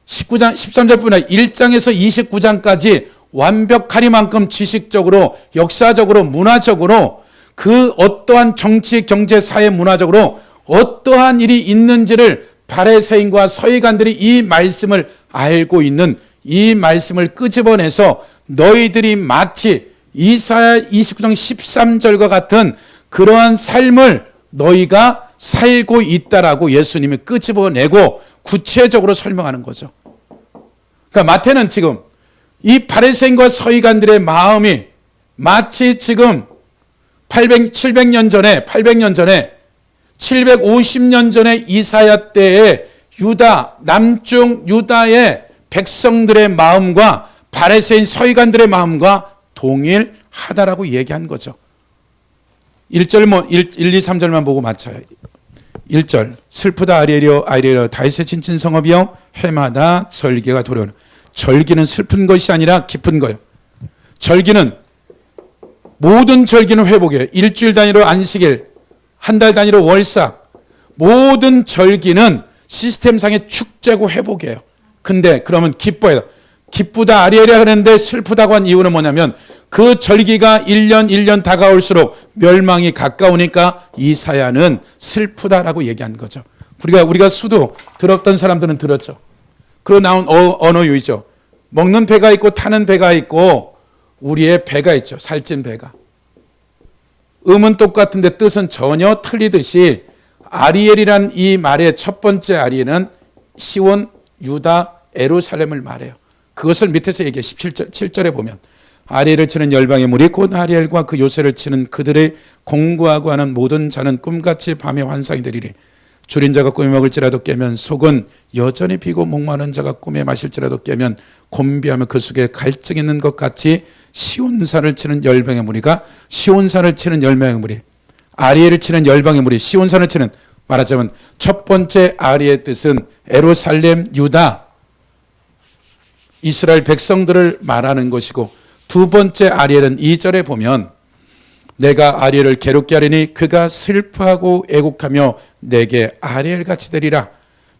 19장 13절뿐 아니라 1장에서 29장까지 완벽하리만큼 지식적으로 역사적으로 문화적으로 그 어떠한 정치 경제 사회 문화적으로 어떠한 일이 있는지를 바리새인과 서기관들이 이 말씀을 알고 있는 이 말씀을 끄집어내서 너희들이 마치 이사야 29장 13절과 같은 그러한 삶을 너희가 살고 있다라고 예수님이 끄집어내고 구체적으로 설명하는 거죠. 그러니까 마태는 지금 이 바리새인과 서기관들의 마음이 마치 지금 750년 전에 750년 전에 이사야 때에 유다 남쪽 유다의 백성들의 마음과 바리새인 서기관들의 마음과 동일하다라고 얘기한 거죠. 1절 1, 2, 3절만 보고 맞춰요. 1절 슬프다 아리엘이여 다윗의 진친 성읍이여 해마다 절기가 도래오는. 절기는 슬픈 것이 아니라 기쁜 거예요. 절기는 모든 절기는 회복이에요. 일주일 단위로 안식일, 한 달 단위로 월삭, 모든 절기는 시스템상의 축제고 회복이에요. 근데 그러면 기뻐해요. 기쁘다 아리엘이라 그랬는데 슬프다고 한 이유는 뭐냐면 그 절기가 1년 다가올수록 멸망이 가까우니까 이사야는 슬프다라고 얘기한 거죠. 우리가 수도 들었던 사람들은 들었죠. 그로 나온 언어유이죠. 먹는 배가 있고 타는 배가 있고 우리의 배가 있죠. 살찐 배가. 음은 똑같은데 뜻은 전혀 틀리듯이 아리엘이란 이 말의 첫 번째 아리엘은 시온, 유다, 예루살렘을 말해요. 그것을 밑에서 얘기해 7절에 보면 아리엘을 치는 열방의 무리 곧 아리엘과 그 요새를 치는 그들의 공부하고 하는 모든 자는 꿈같이 밤의 환상이 되리니 줄인 자가 꿈에 먹을지라도 깨면 속은 여전히 비고 목마른 자가 꿈에 마실지라도 깨면 곤비하며 그 속에 갈증이 있는 것 같이 시온산을 치는 열병의 무리가 시온산을 치는 열병의 무리 아리엘을 치는 열병의 무리 시온산을 치는 말하자면 첫 번째 아리의 뜻은 예루살렘 유다 이스라엘 백성들을 말하는 것이고 두 번째 아리엘은 2절에 보면 내가 아리엘을 괴롭게 하리니 그가 슬퍼하고 애곡하며 내게 아리엘같이 되리라.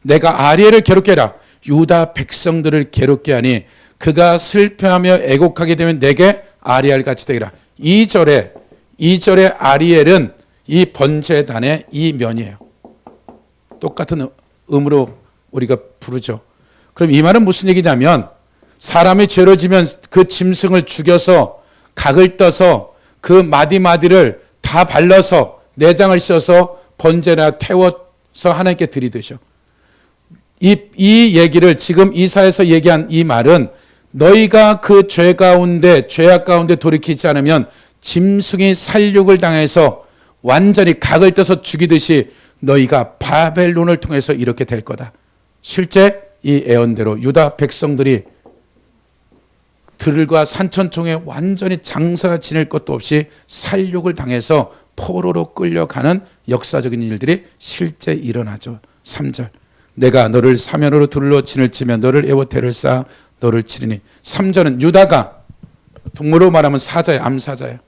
내가 아리엘을 괴롭게 하라. 유다 백성들을 괴롭게 하니 그가 슬퍼하며 애곡하게 되면 내게 아리엘같이 되리라. 2절에 아리엘은 이 번제단의 이 면이에요. 똑같은 음으로 우리가 부르죠. 그럼 이 말은 무슨 얘기냐면 사람이 죄를 지면 그 짐승을 죽여서 각을 떠서 그 마디마디를 다 발라서 내장을 씌워서 번제나 태워서 하나님께 드리듯이요. 이 얘기를 지금 이사야에서 얘기한 이 말은 너희가 그 죄 가운데 죄악 가운데 돌이키지 않으면 짐승이 살육을 당해서 완전히 각을 떠서 죽이듯이 너희가 바벨론을 통해서 이렇게 될 거다. 실제 이 예언대로 유다 백성들이 들과 산천총에 완전히 장사 지낼 것도 없이 살육을 당해서 포로로 끌려가는 역사적인 일들이 실제 일어나죠. 3절 내가 너를 사면으로 둘러 진을 치며 너를 애워태를 쌓아 너를 치리니 3절은 유다가 동물로 말하면 사자예요. 암사자예요.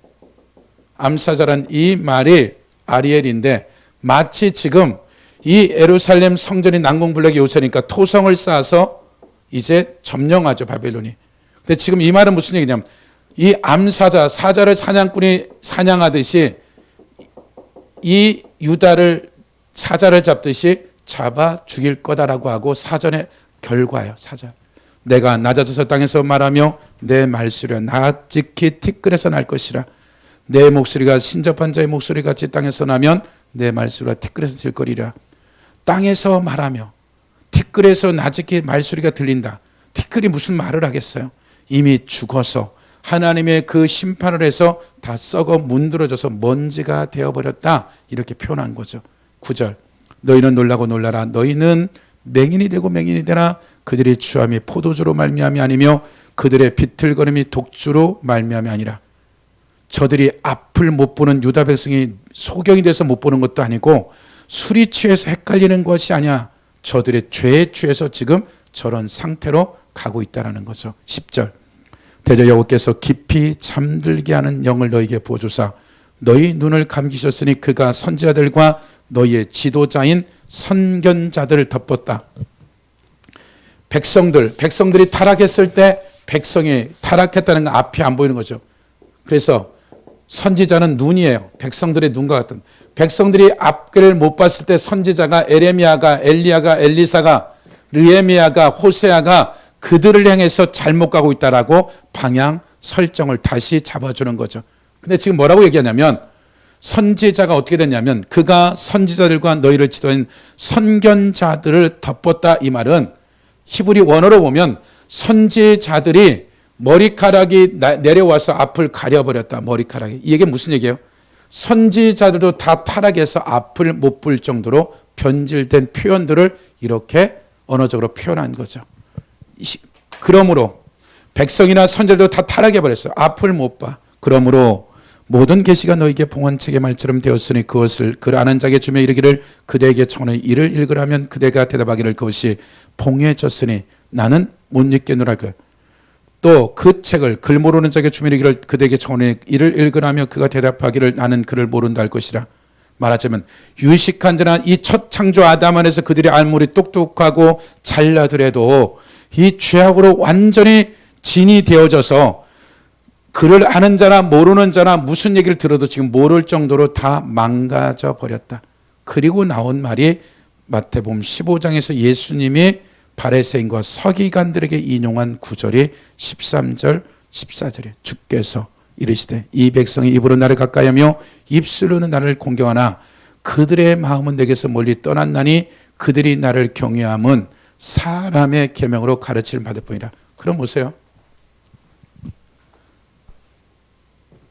암사자란 이 말이 아리엘인데 마치 지금 이 예루살렘 성전이 난공불락의 요새니까 토성을 쌓아서 이제 점령하죠. 바벨론이. 근데 지금 이 말은 무슨 얘기냐면 이 암사자, 사자를 사냥꾼이 사냥하듯이 이 유다를 사자를 잡듯이 잡아 죽일 거다라고 하고 사전의 결과예요. 사자. 내가 낮아져서 땅에서 말하며 내 말소리가 낯지키 티끌에서 날 것이라. 내 목소리가 신접한 자의 목소리같이 땅에서 나면 내 말소리가 티끌에서 들거리라. 땅에서 말하며 티끌에서 낯지키 말소리가 들린다. 티끌이 무슨 말을 하겠어요? 이미 죽어서 하나님의 그 심판을 해서 다 썩어 문드러져서 먼지가 되어버렸다. 이렇게 표현한 거죠. 9절 너희는 놀라고 놀라라. 너희는 맹인이 되고 맹인이 되나 그들이 추함이 포도주로 말미암이 아니며 그들의 비틀거림이 독주로 말미암이 아니라. 저들이 앞을 못 보는 유다 백성이 소경이 돼서 못 보는 것도 아니고 술이 취해서 헷갈리는 것이 아니야. 저들의 죄에 취해서 지금 저런 상태로 가고 있다는 거죠. 10절 대저 여호와께서 깊이 잠들게 하는 영을 너희에게 부어주사 너희 눈을 감기셨으니 그가 선지자들과 너희의 지도자인 선견자들을 덮었다. 백성들이 타락했을 때 백성이 타락했다는 건 앞이 안 보이는 거죠. 그래서 선지자는 눈이에요. 백성들의 눈과 같은. 백성들이 앞을 못 봤을 때 선지자가 에레미야가 엘리야가 엘리사가 르헤미야가 호세아가 그들을 향해서 잘못 가고 있다라고 방향 설정을 다시 잡아주는 거죠. 근데 지금 뭐라고 얘기하냐면 선지자가 어떻게 됐냐면 그가 선지자들과 너희를 지도한 선견자들을 덮었다. 이 말은 히브리 원어로 보면 선지자들이 머리카락이 내려와서 앞을 가려버렸다. 머리카락이. 이게 무슨 얘기예요? 선지자들도 다 타락해서 앞을 못 볼 정도로 변질된 표현들을 이렇게 언어적으로 표현한 거죠. 그러므로 백성이나 선지자들도 다 타락해버렸어요. 앞을 못 봐. 그러므로 모든 계시가 너에게 봉헌책의 말처럼 되었으니 그것을 글 아는 자에게 주며 이르기를 그대에게 청하노니 이를 읽으라면 그대가 대답하기를 그것이 봉해졌으니 나는 못 읽겠노라. 또 그 책을 글 모르는 자에게 주며 이르기를 그대에게 청하노니 이를 읽으라며 그가 대답하기를 나는 그를 모른다 할 것이라. 말하자면 유식한 자나 이 첫 창조 아담 안에서 그들이 알물이 똑똑하고 잘나더라도 이 죄악으로 완전히 진이 되어져서 그를 아는 자나 모르는 자나 무슨 얘기를 들어도 지금 모를 정도로 다 망가져 버렸다. 그리고 나온 말이 마태복음 15장에서 예수님이 바리새인과 서기관들에게 인용한 구절이 13절 14절에 주께서 이르시되 이 백성이 입으로 나를 가까이하며 입술로는 나를 공경하나 그들의 마음은 내게서 멀리 떠났나니 그들이 나를 경외함은 사람의 계명으로 가르침을 받을 뿐이라. 그럼 보세요.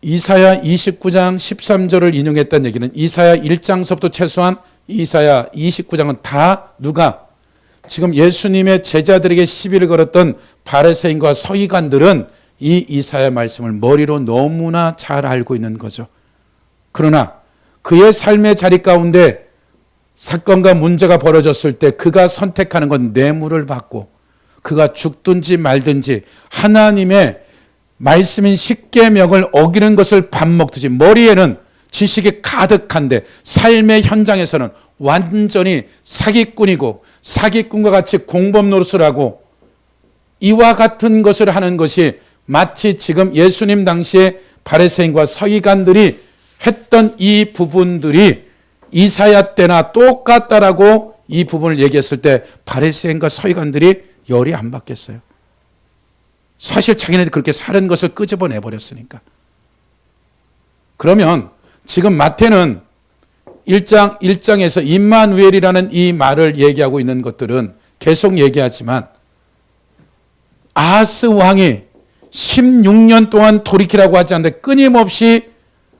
이사야 29장 13절을 인용했다는 얘기는 이사야 1장서부터 최소한 이사야 29장은 다 누가 지금 예수님의 제자들에게 시비를 걸었던 바리새인과 서기관들은 이 이사야 말씀을 머리로 너무나 잘 알고 있는 거죠. 그러나 그의 삶의 자리 가운데 사건과 문제가 벌어졌을 때 그가 선택하는 건 뇌물을 받고 그가 죽든지 말든지 하나님의 말씀인 십계명을 어기는 것을 밥 먹듯이 머리에는 지식이 가득한데 삶의 현장에서는 완전히 사기꾼이고 사기꾼과 같이 공범 노릇을 하고 이와 같은 것을 하는 것이 마치 지금 예수님 당시에 바리새인과 서기관들이 했던 이 부분들이 이사야 때나 똑같다라고 이 부분을 얘기했을 때 바리새인과 서기관들이 열이 안 받겠어요. 사실 자기네들 그렇게 사는 것을 끄집어내 버렸으니까. 그러면 지금 마태는 1장에서 임마누엘이라는 이 말을 얘기하고 있는 것들은 계속 얘기하지만 아하스 왕이 16년 동안 돌이키라고 하지 않는데 끊임없이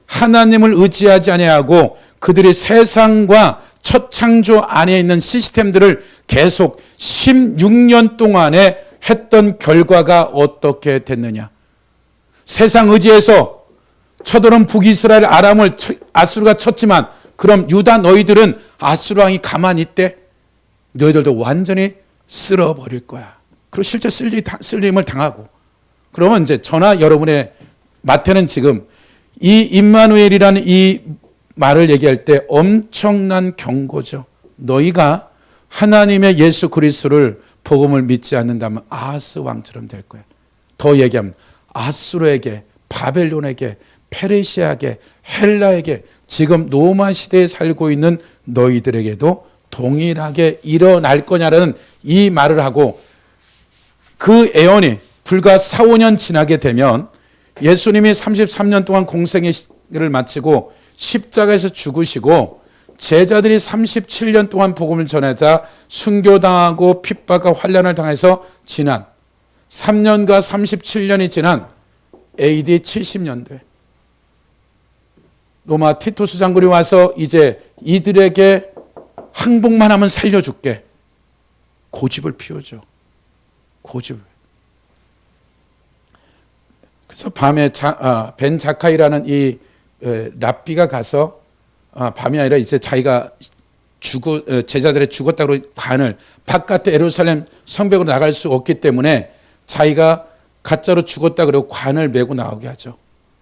하나님을 의지하지 아니하고 그들이 세상과 첫 창조 안에 있는 시스템들을 계속 16년 동안에 했던 결과가 어떻게 됐느냐. 세상 의지에서 쳐들어온 북이스라엘 아람을 아수르가 쳤지만 그럼 유다 너희들은 아수르 왕이 가만히 있대? 너희들도 완전히 쓸어버릴 거야. 그리고 실제 쓸림을 당하고. 그러면 이제 저나 여러분의 마태는 지금 이 임마누엘이라는 이 말을 얘기할 때 엄청난 경고죠. 너희가 하나님의 예수 그리스도를 복음을 믿지 않는다면 아하스 왕처럼 될 거야. 더 얘기하면 아수르에게, 바벨론에게, 페르시아에게, 헬라에게 지금 로마 시대에 살고 있는 너희들에게도 동일하게 일어날 거냐라는 이 말을 하고 그 애언이 불과 4, 5년 지나게 되면 예수님이 33년 동안 공생을 마치고 십자가에서 죽으시고 제자들이 37년 동안 복음을 전하자 순교당하고 핍박과 환난을 당해서 지난 3년과 37년이 지난 AD 70년대 로마 티투스 장군이 와서 이제 이들에게 항복만 하면 살려줄게. 고집을 피우죠. 고집을. 그래서 밤에 벤 자카이라는 이 랍비가 가서 밤이 아니라 이제 자기가 제자들이 죽었다고 관을 바깥에 예루살렘 성벽으로 나갈 수 없기 때문에 자기가 가짜로 죽었다 그러고 관을 메고 나오게 하죠.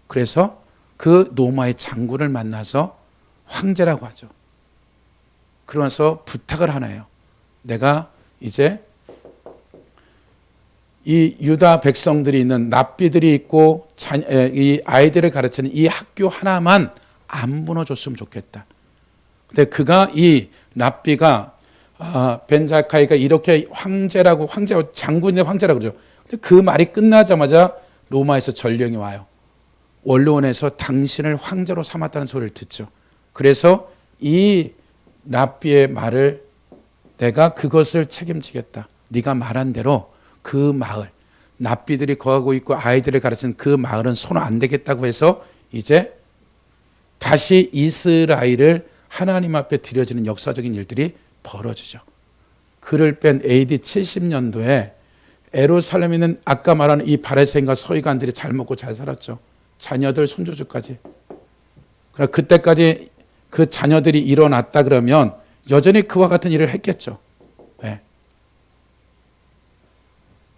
그래서 그 로마의 장군을 만나서 황제라고 하죠. 그러면서 부탁을 하나요. 내가 이제 이 유다 백성들이 있는 납비들이 있고 이 아이들을 가르치는 이 학교 하나만 안 무너졌으면 좋겠다. 근데 그가 이 납비가 벤자카이가 이렇게 황제라고 장군의 황제라고 그러죠. 근데 그 말이 끝나자마자 로마에서 전령이 와요. 원로원에서 당신을 황제로 삼았다는 소리를 듣죠. 그래서 이 랍비의 말을 내가 그것을 책임지겠다. 네가 말한 대로 그 마을, 납비들이 거하고 있고 아이들을 가르치는 그 마을은 손 안 대겠다고 해서 이제 다시 이스라엘을 하나님 앞에 드려지는 역사적인 일들이 벌어지죠. 그를 뺀 AD 70년도에 예루살렘에 있는 아까 말한 이 바리새인과 서기관들이 잘 먹고 잘 살았죠. 자녀들, 손주들까지. 그러나 그때까지 그 자녀들이 일어났다 그러면 여전히 그와 같은 일을 했겠죠. 네.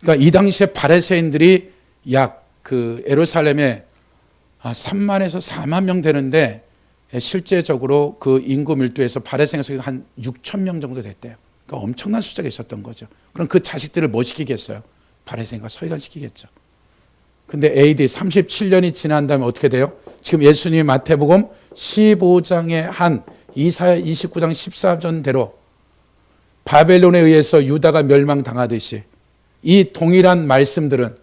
그러니까 이 당시에 바리새인들이 약 그 예루살렘에 3만에서 4만 명 되는데 실제적으로 그 인구 밀도에서 바리새인에서 한 6천 명 정도 됐대요. 그러니까 엄청난 숫자가 있었던 거죠. 그럼 그 자식들을 뭐 시키겠어요? 바리새인과 서기관 시키겠죠. 근데 AD 37년이 지난 다음에 어떻게 돼요? 지금 예수님이 마태복음 15장에 한 이사야 29장 14절대로 바벨론에 의해서 유다가 멸망당하듯이 이 동일한 말씀들은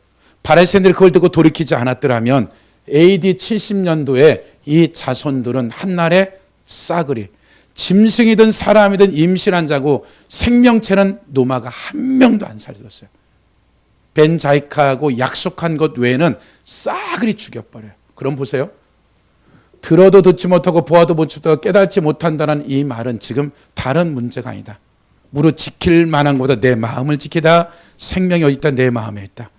바리새인들이 그걸 듣고 돌이키지 않았더라면 AD 70년도에 이 자손들은 한날에 싸그리 짐승이든 사람이든 임신한 자고 생명체는 노마가 한 명도 안 살렸어요. 벤자이카하고 약속한 것 외에는 싸그리 죽여버려요. 그럼 보세요. 들어도 듣지 못하고 보아도 못하고 깨닫지 못한다는 이 말은 지금 다른 문제가 아니다. 무릇 지킬 만한 것보다 내 마음을 지키다 생명이 어디 있다? 내 마음에 있다.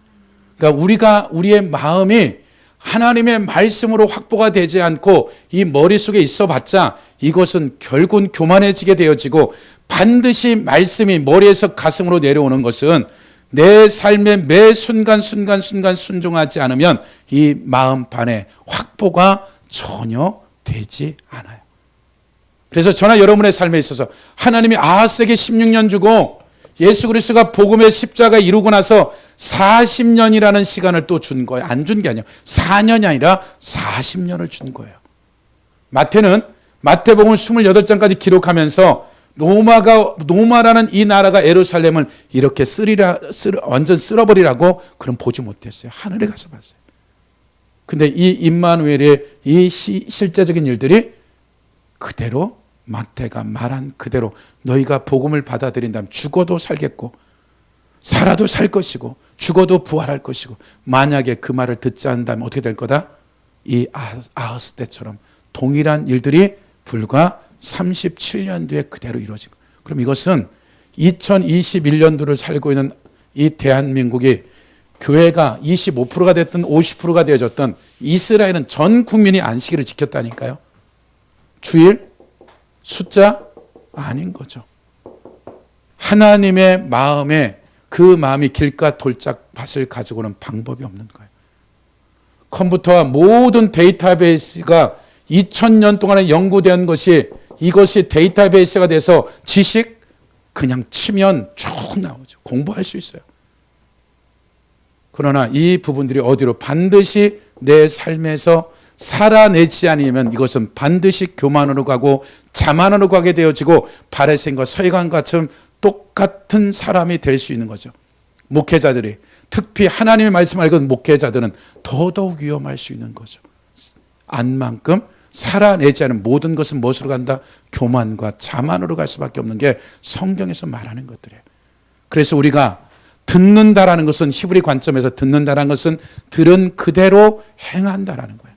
그러니까 우리의 마음이 하나님의 말씀으로 확보가 되지 않고 이 머릿속에 있어봤자 이것은 결국은 교만해지게 되어지고, 반드시 말씀이 머리에서 가슴으로 내려오는 것은 내 삶의 매 순간순간 순종하지 않으면 이 마음판에 확보가 전혀 되지 않아요. 그래서 저나 여러분의 삶에 있어서 하나님이 아하스에게 16년 주고 예수 그리스도가 복음의 십자가 이루고 나서 40년이라는 시간을 또 준 거예요. 안 준 게 아니에요. 4년이 아니라 40년을 준 거예요. 마태는 마태복음 28장까지 기록하면서 노마라는 이 나라가 예루살렘을 이렇게 완전 쓸어버리라고 그럼 보지 못했어요. 하늘에 가서 봤어요. 근데 이 임마누엘의 이 실제적인 일들이 그대로 마태가 말한 그대로 너희가 복음을 받아들인다면 죽어도 살겠고 살아도 살 것이고 죽어도 부활할 것이고, 만약에 그 말을 듣지 않는다면 어떻게 될 거다? 이 아하스 때처럼 동일한 일들이 불과 37년 뒤에 그대로 이루어진 거예요. 그럼 이것은 2021년도를 살고 있는 이 대한민국이 교회가 25%가 됐든 50%가 되어졌던 이스라엘은 전 국민이 안식일을 지켰다니까요. 주일, 숫자 아닌 거죠. 하나님의 마음에 그 마음이 길가 돌짝밭을 가지고는 방법이 없는 거예요. 컴퓨터와 모든 데이터베이스가 2000년 동안에 연구된 것이 이것이 데이터베이스가 돼서 지식 그냥 치면 쭉 나오죠. 공부할 수 있어요. 그러나 이 부분들이 어디로 반드시 내 삶에서 살아내지 않으면 이것은 반드시 교만으로 가고 자만으로 가게 되어지고 바리새인과 서기관같은 똑같은 사람이 될 수 있는 거죠. 목회자들이, 특히 하나님의 말씀 알고 있는 목회자들은 더더욱 위험할 수 있는 거죠. 안만큼 살아내지 않은 모든 것은 무엇으로 간다? 교만과 자만으로 갈 수밖에 없는 게 성경에서 말하는 것들이에요. 그래서 우리가 듣는다라는 것은, 히브리 관점에서 듣는다라는 것은 들은 그대로 행한다라는 거예요.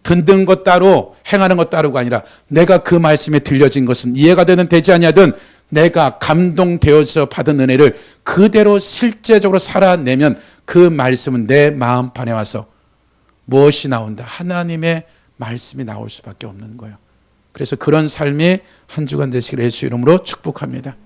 듣는 것 따로 행하는 것 따로가 아니라 내가 그 말씀에 들려진 것은 이해가 되든 되지 아니하든 내가 감동되어서 받은 은혜를 그대로 실제적으로 살아내면 그 말씀은 내 마음판에 와서 무엇이 나온다? 하나님의 말씀이 나올 수밖에 없는 거예요. 그래서 그런 삶이 한 주간 되시기를 예수 이름으로 축복합니다.